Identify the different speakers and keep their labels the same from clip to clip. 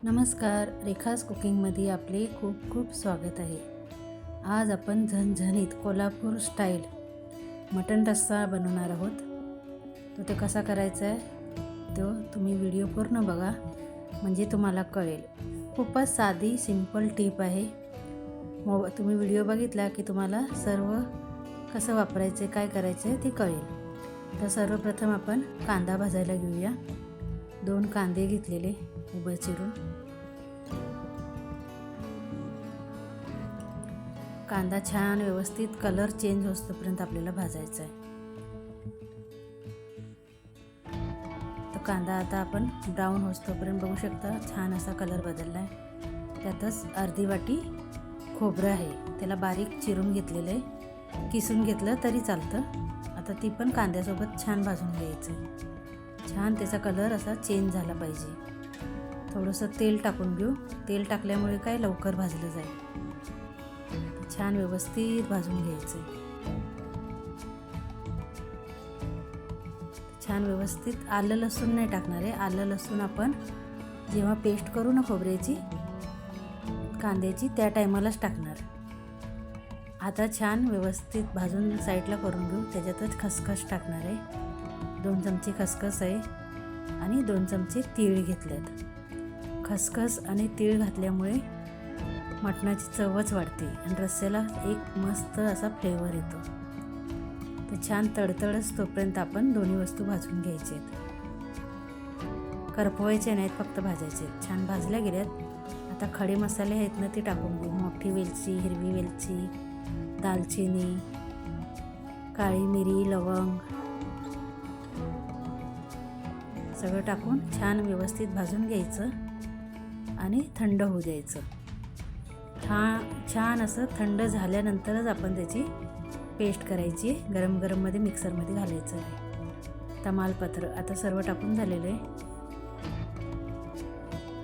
Speaker 1: नमस्कार, रेखाज कुकिंगमध्ये आपले खूप खूप स्वागत आहे. आज आपण झणझणीत कोल्हापूर स्टाईल मटण रस्सा बनवणार आहोत. तो कसा करायचा आहे तो तुम्ही व्हिडिओ पूर्ण बघा, म्हणजे तुम्हाला कळेल. खूपच साधी सिंपल टिप आहे. तुम्ही व्हिडिओ बघितला की तुम्हाला सर्व कसं वापरायचे, काय करायचे ते कळेल. तर सर्वप्रथम आपण कांदा भाजायला घेऊया. 2 कांदे घेतलेले उभे चिरून. कांदा छान व्यवस्थित कलर चेंज होईपर्यंत आपल्याला भाजायचा आहे. तर कांदा आता आपण ब्राऊन होईपर्यंत बघू शकता, छान असा कलर बदलला आहे. त्यातच अर्धी वाटी खोबरं आहे, त्याला बारीक चिरून घेतलेलं आहे. किसून घेतलं तरी चालतं. आता ती पण कांद्यासोबत छान भाजून घ्यायचं. छान त्याचा कलर असा चेंज झाला पाहिजे. थोडंसं तेल टाकून घेऊ. तेल टाकल्यामुळे काय लवकर भाजलं जाईल. छान व्यवस्थित भाजून घ्यायचं. छान व्यवस्थित आलं लसूण नाही टाकणार आहे. आलं लसूण आपण जेव्हा पेस्ट करू ना खोबऱ्याची कांद्याची, त्या टायमालाच टाकणार. आता छान व्यवस्थित भाजून साईडला करून घेऊ. त्याच्यातच खसखस टाकणार आहे. 2 चमचे खसखस आहे आणि 2 चमचे तीळ घेतलेत. खसखस आणि तीळ घातल्यामुळे मटणाची चवच वाढते आणि रस्स्याला एक मस्त असा फ्लेवर येतो. तर छान तडतडच तोपर्यंत आपण दोन्ही वस्तू भाजून घ्यायचे आहेत. करपवायचे नाहीत, फक्त भाजायचे आहेत. छान भाजल्या गेल्यात. आता खडे मसाले आहेत ना, ते टाकून घेऊ. मोठी वेलची, हिरवी वेलची, दालचिनी, काळी मिरी, लवंग सगळं टाकून छान व्यवस्थित भाजून घ्यायचं आणि थंड होऊ द्यायचं. छान असं थंड झाल्यानंतरच आपण त्याची पेस्ट करायची. गरम गरममध्ये मिक्सरमध्ये घालायचं आहे. तमालपत्र आता सर्व टाकून झालेलं आहे.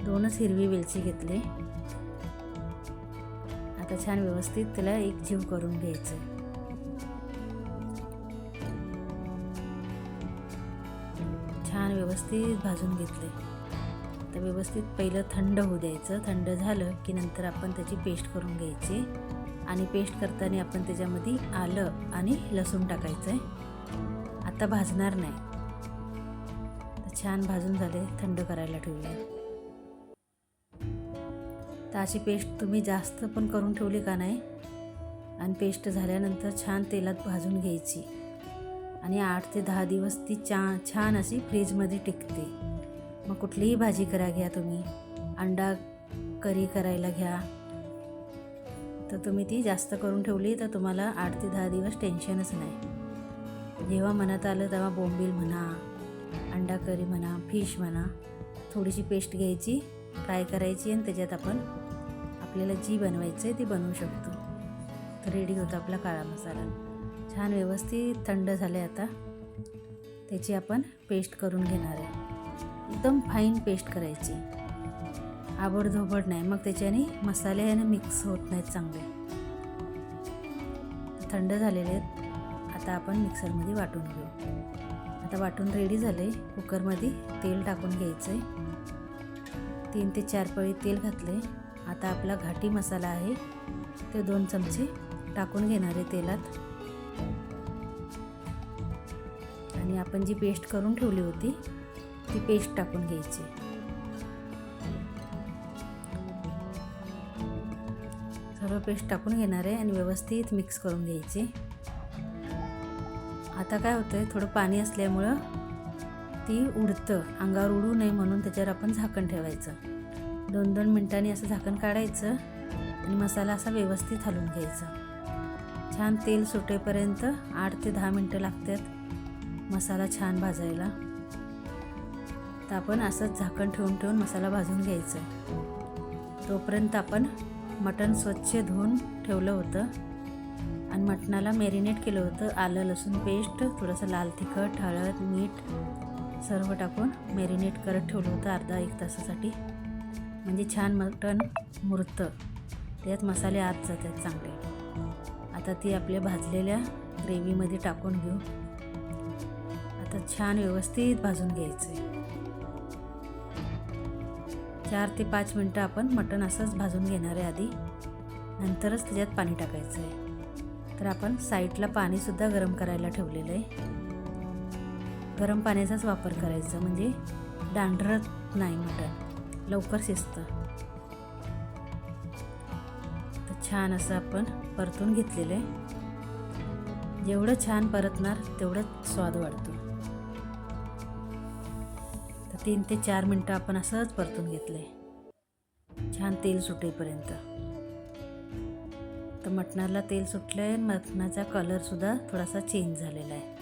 Speaker 1: 2च हिरवी वेलची घेतले. आता छान व्यवस्थित त्याला एक जीव करून घ्यायचं. छान व्यवस्थित भाजून घेतले. तर व्यवस्थित पहिलं थंड होऊ द्यायचं. थंड झालं की नंतर आपण त्याची पेस्ट करून घ्यायची. आणि पेस्ट करताना आपण त्याच्यामध्ये आलं आणि लसूण टाकायचं आहे. आता भाजणार नाही. तर छान भाजून झाले, थंड करायला ठेवूया. तर अशी पेस्ट तुम्ही जास्त पण करून ठेवली का नाही, आणि पेस्ट झाल्यानंतर छान तेलात भाजून घ्यायची. आणि 8 ते 10 दिवस ती छान अशी फ्रीजमध्ये टिकते. मग कुठलीही भाजी करा घ्या तुम्ही, अंडा करी करायला घ्या, तर तुम्ही ती जास्त करून ठेवली तर तुम्हाला 8 ते 10 दिवस टेन्शनच नाही. जेव्हा मनात आलं तेव्हा बोंबील म्हणा, अंडा करी म्हणा, फिश म्हणा, थोडीशी पेस्ट घ्यायची, फ्राय करायची आणि त्याच्यात आपण आपल्याला जी बनवायचं आहे ती बनवू शकतो. तर रेडी होतो आपला काळा मसाला. छान व्यवस्थित थंड झाले. आता त्याची आपण पेस्ट करून घेणार आहे. एकदम फाईन पेस्ट करायची, आबडधोबड नाही, मग त्याच्याने मसाले मिक्स होत नाहीत चांगले. थंड झालेले आहेत. आता आपण मिक्सरमध्ये वाटून घेऊ. आता वाटून रेडी झाले. कुकरमध्ये तेल टाकून घ्यायचं आहे. 3 ते 4 पळी तेल घातले. आता आपला घाटी मसाला आहे ते 2 चमचे टाकून घेणार आहे तेलात. आणि आपण जी पेस्ट करून ठेवली होती ती पेस्ट टाकून घ्यायची. सर्व पेस्ट टाकून घेणार आहे आणि व्यवस्थित मिक्स करून घ्यायची. आता काय होतं आहे, थोडं पाणी असल्यामुळं ती उडतं, अंगावर उडू नये म्हणून त्याच्यावर आपण झाकण ठेवायचं. 2-2 मिनिटांनी असं झाकण काढायचं आणि मसाला असा व्यवस्थित हलवून घ्यायचा. छान तेल सुटेपर्यंत 8 ते 10 मिनटं लागतात मसाला छान भाजायला. तर आपण असंच झाकण ठेवून मसाला भाजून घ्यायचा. तोपर्यंत आपण मटण स्वच्छ धुवून ठेवलं होतं आणि मटणाला मॅरिनेट केलं होतं. आलं लसूण पेस्ट, थोडंसं लाल तिखट, हळद, मीठ सर्व टाकून मॅरिनेट करत ठेवलं होतं अर्धा-1 तासासाठी. म्हणजे छान मटण मुरतं, त्यात मसाले आत जातात चांगले. आता ती आपल्या भाजलेल्या ग्रेव्हीमध्ये टाकून घेऊ. आता छान व्यवस्थित भाजून घ्यायचं. 4 ते 5 मिनटं आपण मटण असंच भाजून घेणार आहे आधी, नंतरच त्याच्यात पाणी टाकायचं आहे. तर आपण साईडला पाणीसुद्धा गरम करायला ठेवलेलं आहे. गरम पाण्याचाच वापर करायचा म्हणजे डांढरत नाही मटण, लवकर शिजतं. तर छान असं आपण परतून घेतलेलं आहे. जेवढं छान परतणार तेवढं स्वाद वाढतो. तर 3 ते 4 मिनटं आपण असंच परतून घेतलं आहे, छान तेल सुटेपर्यंत. तर मटणाला तेल सुटलं आहे, मटणाचा कलरसुद्धा थोडासा चेंज झालेला आहे.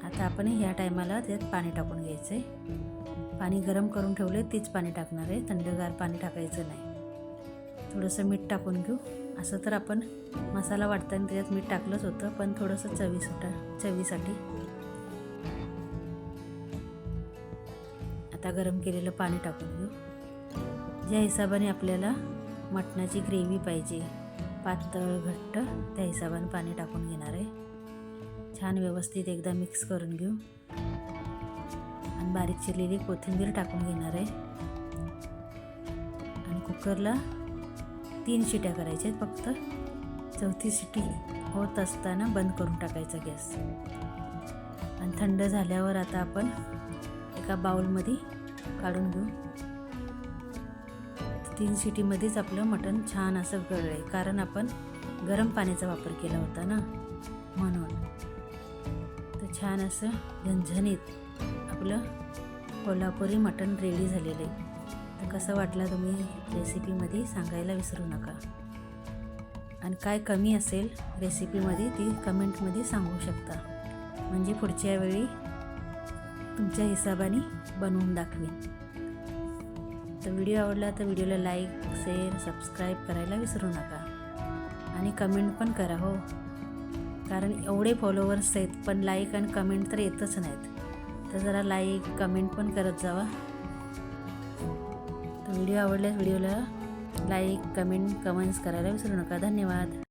Speaker 1: आता आपण ह्या टायमाला त्यात पाणी टाकून घ्यायचं आहे. पाणी गरम करून ठेवले तेच पाणी टाकणार आहे, थंडगार पाणी टाकायचं नाही. थोडंसं मीठ टाकून घेऊ. असं तर आपण मसाला वाटताना त्याच्यात मीठ टाकलंच होतं, पण थोडंसं चवीसाठी. आता गरम केलेलं पाणी टाकून घेऊ. ज्या हिशोबाने आपल्याला मटणाची ग्रेव्ही पाहिजे, पातळ घट्ट, त्या हिशोबाने पाणी टाकून घेणार आहे. छान व्यवस्थित एकदा मिक्स करून घेऊ आणि बारीक चिरलेली कोथिंबीर टाकून घेणार आहे. आणि कुकरला 3 शिट्या करायच्या आहेत फक्त. 4थी शिटी होत असताना बंद करून टाकायचा गॅस. आणि थंड झाल्यावर आता आपण एका बाउलमध्ये काढून घेऊ. 3 शिटीमध्येच आपलं मटण छान असं गळलं आहे, कारण आपण गरम पाण्याचा वापर केला होता ना, म्हणून. तर छान असं झणझणीत आपलं कोल्हापुरी मटण रेडी झालेलं आहे. तर कसं वाटलं तुम्ही रेसिपीमध्ये सांगायला विसरू नका. आणि काय कमी असेल रेसिपीमध्ये ती कमेंटमध्ये सांगू शकता, म्हणजे पुढच्या वेळी तुमच्या हिशोबाने बनवून दाखवेन. तर व्हिडिओ आवडला तर व्हिडिओला लाईक, शेअर, सबस्क्राईब करायला विसरू नका. आणि कमेंट पण करा हो, कारण एवढे फॉलोवर्स आहेत पण लाईक आणि कमेंट तर येतच नाहीत. तर जरा लाईक कमेंट पण करत जावा. तर व्हिडिओ आवडल्यास व्हिडिओला लाईक कमेंट्स करायला विसरू नका. धन्यवाद.